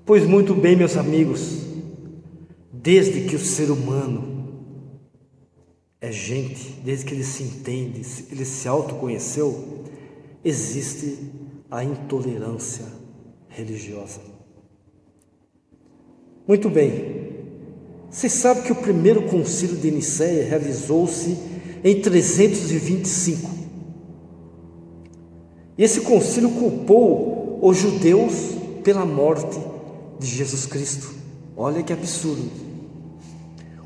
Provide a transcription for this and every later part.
Pois muito bem, meus amigos, desde que o ser humano é gente, desde que ele se entende, ele se autoconheceu, existe a intolerância religiosa. Muito bem, vocês sabem que o primeiro concílio de Nicéia realizou-se em 325. E esse concílio culpou os judeus pela morte de Jesus Cristo. Olha que absurdo.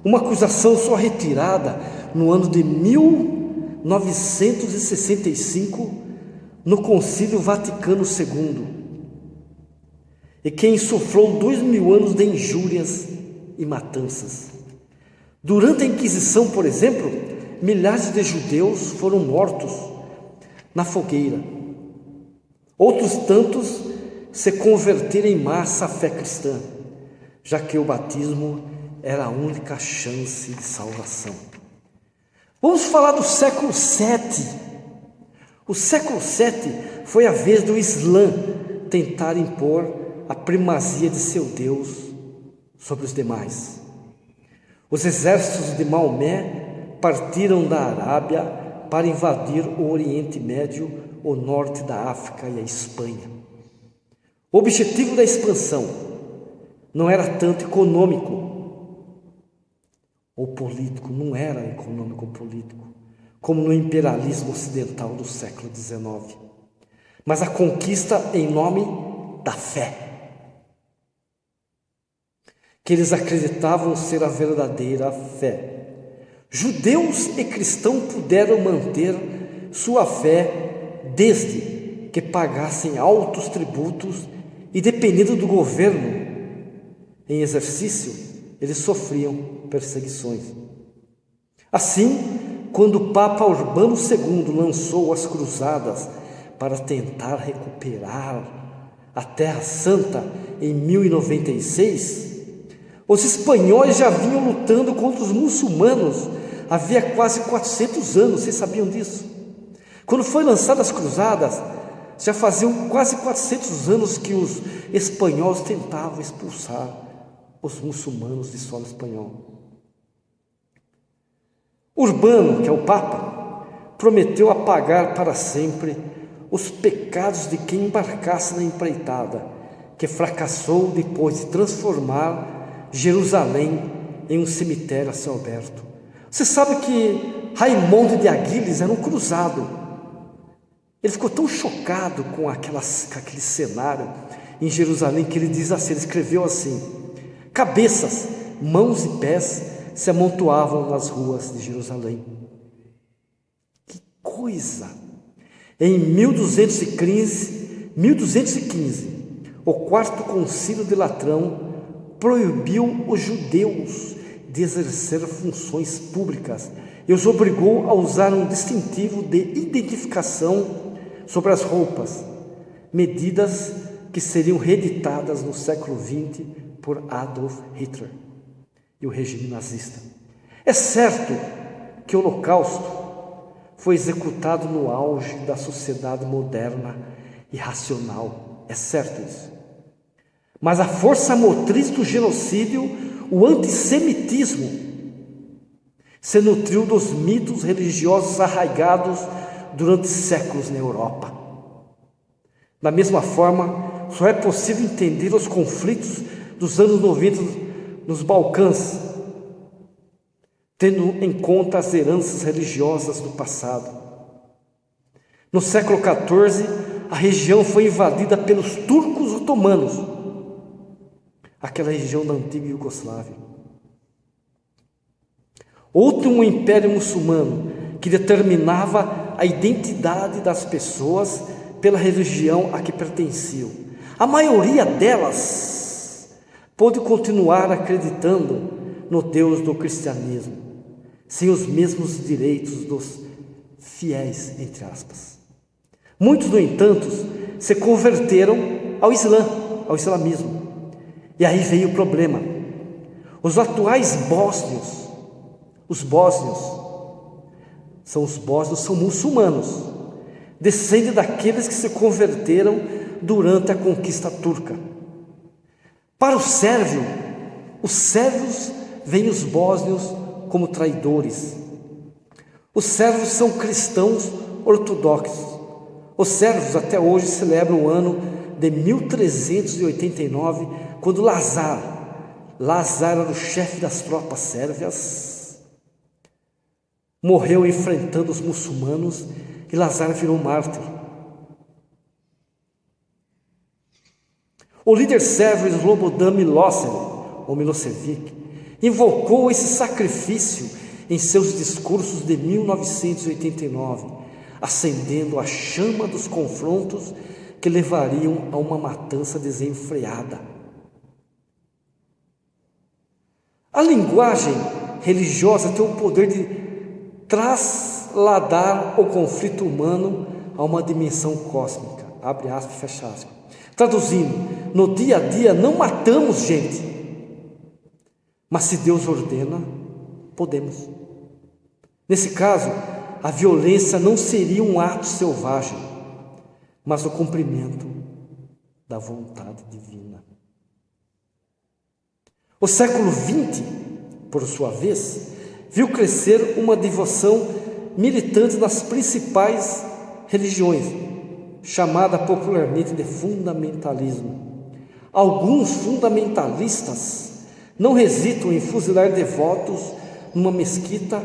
Uma acusação só retirada no ano de 1965 no Concílio Vaticano II, e que insuflou 2000 anos de injúrias e matanças. Durante a Inquisição, por exemplo, milhares de judeus foram mortos na fogueira. Outros tantos se converteram em massa à fé cristã, já que o batismo era a única chance de salvação. Vamos falar do século VII. O século VII foi a vez do Islã tentar impor a primazia de seu Deus sobre os demais. Os exércitos de Maomé partiram da Arábia para invadir o Oriente Médio, o norte da África e a Espanha. O objetivo da expansão não era tanto econômico ou político, não era econômico ou político, como no imperialismo ocidental do século XIX, mas a conquista em nome da fé, que eles acreditavam ser a verdadeira fé. Judeus e cristãos puderam manter sua fé desde que pagassem altos tributos e, dependendo do governo em exercício, eles sofriam perseguições. Assim, quando o Papa Urbano II lançou as cruzadas para tentar recuperar a Terra Santa em 1096, os espanhóis já vinham lutando contra os muçulmanos havia quase 400 anos, vocês sabiam disso? Quando foi lançadas as cruzadas, já faziam quase 400 anos que os espanhóis tentavam expulsar os muçulmanos de solo espanhol. Urbano, que é o Papa, prometeu apagar para sempre os pecados de quem embarcasse na empreitada, que fracassou depois de transformar Jerusalém em um cemitério a céu aberto. Você sabe que Raimundo de Aguiles era um cruzado. Ele ficou tão chocado com aquele cenário em Jerusalém que ele diz assim, ele escreveu assim: cabeças, mãos e pés se amontoavam nas ruas de Jerusalém. Que coisa! Em 1215, o quarto concílio de Latrão proibiu os judeus de exercer funções públicas e os obrigou a usar um distintivo de identificação sobre as roupas, medidas que seriam reeditadas no século XX por Adolf Hitler e o regime nazista. É certo que o Holocausto foi executado no auge da sociedade moderna e racional, é certo isso. Mas a força motriz do genocídio, o antissemitismo, se nutriu dos mitos religiosos arraigados durante séculos na Europa. Da mesma forma, só é possível entender os conflitos dos anos 90 nos Balcãs, tendo em conta as heranças religiosas do passado. No século XIV, a região foi invadida pelos turcos otomanos, aquela região da antiga Iugoslávia. Outro um império muçulmano que determinava a identidade das pessoas pela religião a que pertenciam. A maioria delas pôde continuar acreditando no Deus do cristianismo, sem os mesmos direitos dos fiéis, entre aspas. Muitos, no entanto, se converteram ao islamismo. E aí veio o problema. Os atuais bósnios, os bósnios são muçulmanos, descendem daqueles que se converteram durante a conquista turca. Para o sérvio, os sérvios veem os bósnios como traidores. Os sérvios são cristãos ortodoxos. Os sérvios até hoje celebram o ano de 1389, quando Lazar era o chefe das tropas sérvias, morreu enfrentando os muçulmanos e Lazar virou mártir. O líder sérvio Slobodan Milošević invocou esse sacrifício em seus discursos de 1989, acendendo a chama dos confrontos que levariam a uma matança desenfreada. A linguagem religiosa tem o poder de trasladar o conflito humano a uma dimensão cósmica. Abre aspas, fecha aspas. Traduzindo, no dia a dia não matamos gente, mas se Deus ordena, podemos. Nesse caso, a violência não seria um ato selvagem, mas o cumprimento da vontade divina. O século XX, por sua vez, viu crescer uma devoção militante nas principais religiões, chamada popularmente de fundamentalismo. Alguns fundamentalistas não hesitam em fuzilar devotos numa mesquita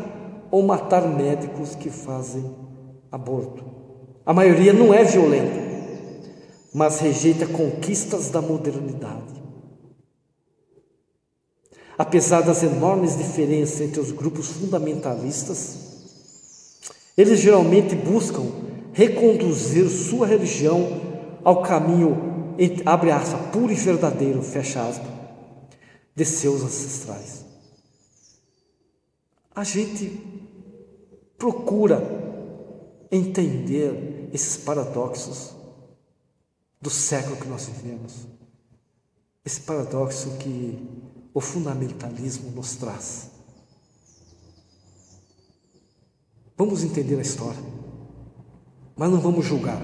ou matar médicos que fazem aborto. A maioria não é violenta, mas rejeita conquistas da modernidade. Apesar das enormes diferenças entre os grupos fundamentalistas, eles geralmente buscam reconduzir sua religião ao caminho, abre aspas, puro e verdadeiro, fecha aspas, de seus ancestrais. A gente procura entender esses paradoxos do século que nós vivemos, esse paradoxo que o fundamentalismo nos traz. Vamos entender a história, mas não vamos julgar.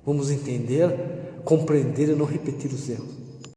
Vamos entender, compreender e não repetir os erros.